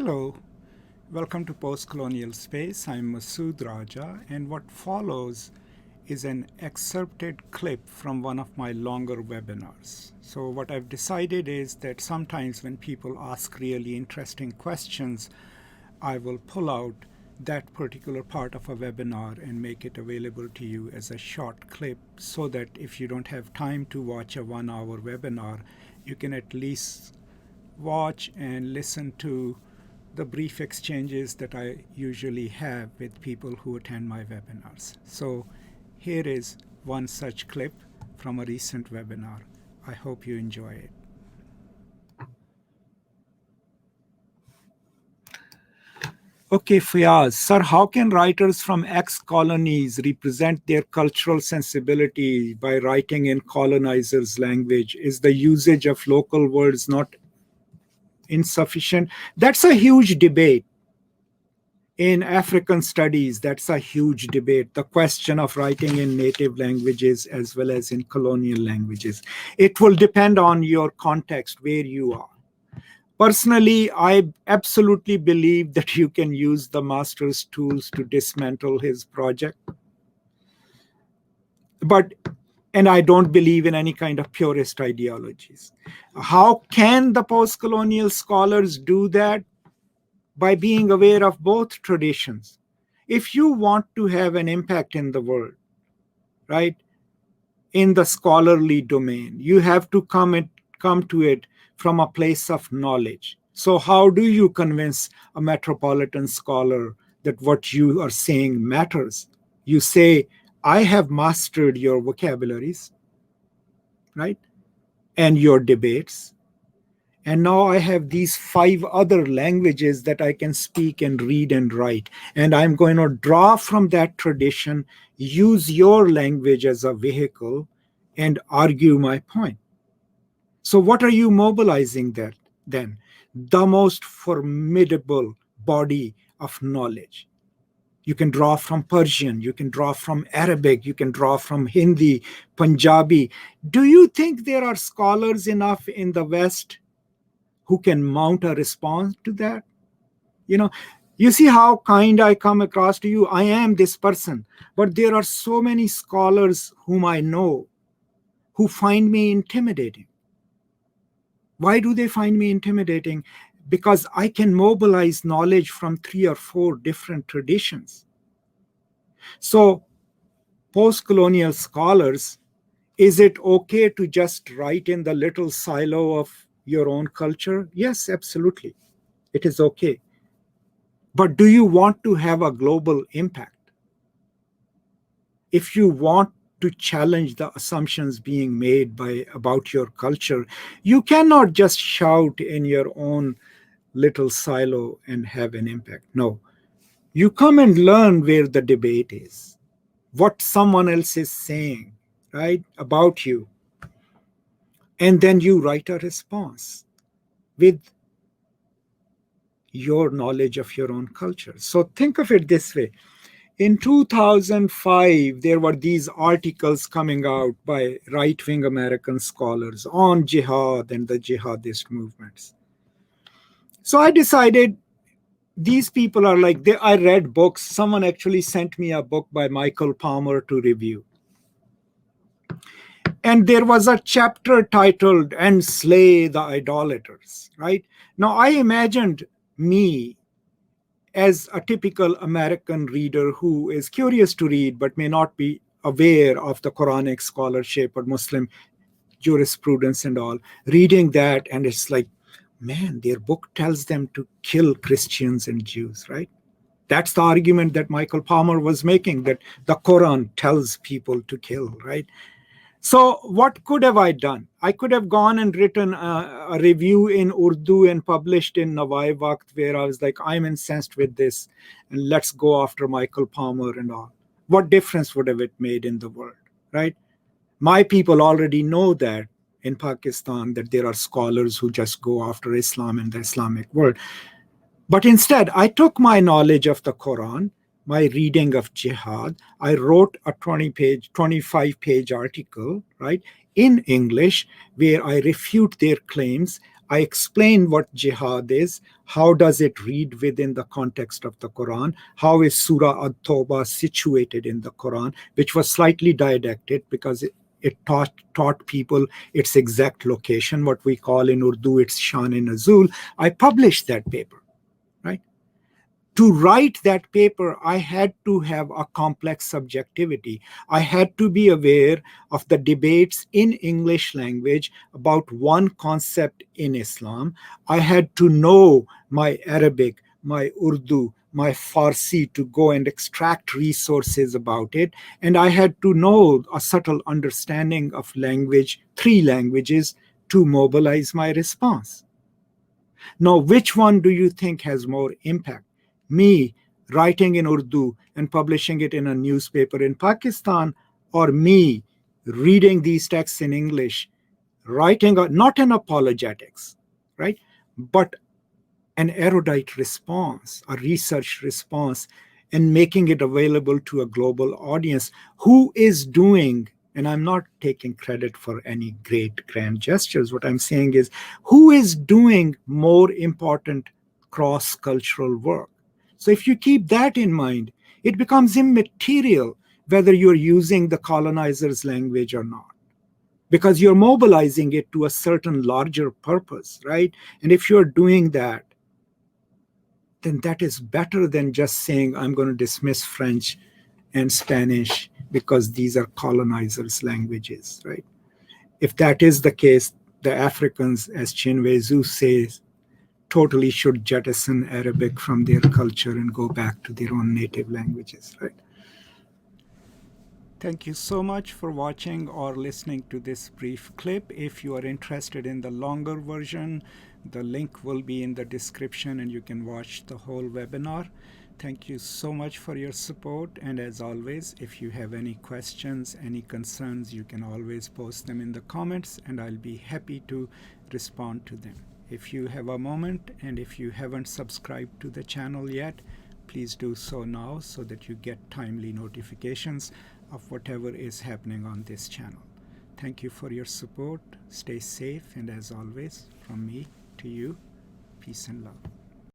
Hello, welcome to Postcolonial Space. I'm Masood Raja, and what follows is an excerpted clip from one of my longer webinars. So what I've decided is that sometimes when people ask really interesting questions, I will pull out that particular part of a webinar and make it available to you as a short clip so that if you don't have time to watch a 1-hour webinar, you can at least watch and listen to the brief exchanges that I usually have with people who attend my webinars. So here is one such clip from a recent webinar. I hope you enjoy it. Okay, Fayaz, sir, how can writers from ex-colonies represent their cultural sensibility by writing in colonizers' language? Is the usage of local words not insufficient? That's a huge debate. In African studies, that's a huge debate, the question of writing in native languages as well as in colonial languages. It will depend on your context, where you are. Personally, I absolutely believe that you can use the master's tools to dismantle his project. And I don't believe in any kind of purist ideologies. How can the post-colonial scholars do that? By being aware of both traditions. If you want to have an impact in the world, right, in the scholarly domain, you have to come to it from a place of knowledge. So how do you convince a metropolitan scholar that what you are saying matters? You say, I have mastered your vocabularies, right, and your debates. And now I have these 5 other languages that I can speak and read and write. And I'm going to draw from that tradition, use your language as a vehicle, and argue my point. So what are you mobilizing there then? The most formidable body of knowledge. You can draw from Persian, you can draw from Arabic, you can draw from Hindi, Punjabi. Do you think there are scholars enough in the West who can mount a response to that? You see how kind I come across to you. I am this person, but there are so many scholars whom I know who find me intimidating. Why do they find me intimidating? Because I can mobilize knowledge from 3 or 4 different traditions. So, post-colonial scholars, is it okay to just write in the little silo of your own culture? Yes, absolutely. It is okay. But do you want to have a global impact? If you want to challenge the assumptions being made about your culture, you cannot just shout in your own little silo and have an impact. No. You come and learn where the debate is, what someone else is saying, right, about you. And then you write a response with your knowledge of your own culture. So think of it this way. In 2005, there were these articles coming out by right-wing American scholars on jihad and the jihadist movements. So I decided these people are like, I read books. Someone actually sent me a book by Michael Palmer to review. And there was a chapter titled, And Slay the Idolaters, right? Now, I imagined me as a typical American reader who is curious to read but may not be aware of the Quranic scholarship or Muslim jurisprudence and all, reading that, and it's like, man, their book tells them to kill Christians and Jews, right? That's the argument that Michael Palmer was making, that the Quran tells people to kill, right? So what could have I done? I could have gone and written a review in Urdu and published in Nawai Waqt, where I was like, I'm incensed with this, and let's go after Michael Palmer and all. What difference would have it made in the world, right? My people already know that in Pakistan, that there are scholars who just go after Islam and the Islamic world. But instead, I took my knowledge of the Quran, my reading of jihad. I wrote a 25-page article, right, in English, where I refute their claims. I explain what jihad is, how does it read within the context of the Quran, how is Surah At-Tawbah situated in the Quran, which was slightly didactic because it taught people its exact location, what we call in Urdu its Shan-e-Nuzul. I published that paper, right? To write that paper, I had to have a complex subjectivity. I had to be aware of the debates in English language about one concept in Islam. I had to know my Arabic, my Urdu, my Farsi to go and extract resources about it. And I had to know a subtle understanding of language, three languages, to mobilize my response. Now, which one do you think has more impact? Me writing in Urdu and publishing it in a newspaper in Pakistan, or me reading these texts in English, writing not an apologetics, right? But an erudite response, a research response, and making it available to a global audience who is doing, and I'm not taking credit for any great grand gestures. What I'm saying is, who is doing more important cross cultural work? So if you keep that in mind, it becomes immaterial whether you're using the colonizer's language or not, because you're mobilizing it to a certain larger purpose, right? And if you're doing that, then that is better than just saying, I'm going to dismiss French and Spanish because these are colonizers' languages, right? If that is the case, the Africans, as Chinwe says, totally should jettison Arabic from their culture and go back to their own native languages, right? Thank you so much for watching or listening to this brief clip. If you are interested in the longer version, the link will be in the description and you can watch the whole webinar. Thank you so much for your support. And as always, if you have any questions, any concerns, you can always post them in the comments and I'll be happy to respond to them. If you have a moment and if you haven't subscribed to the channel yet, please do so now so that you get timely notifications of whatever is happening on this channel. Thank you for your support. Stay safe, and as always, from me to you, peace and love.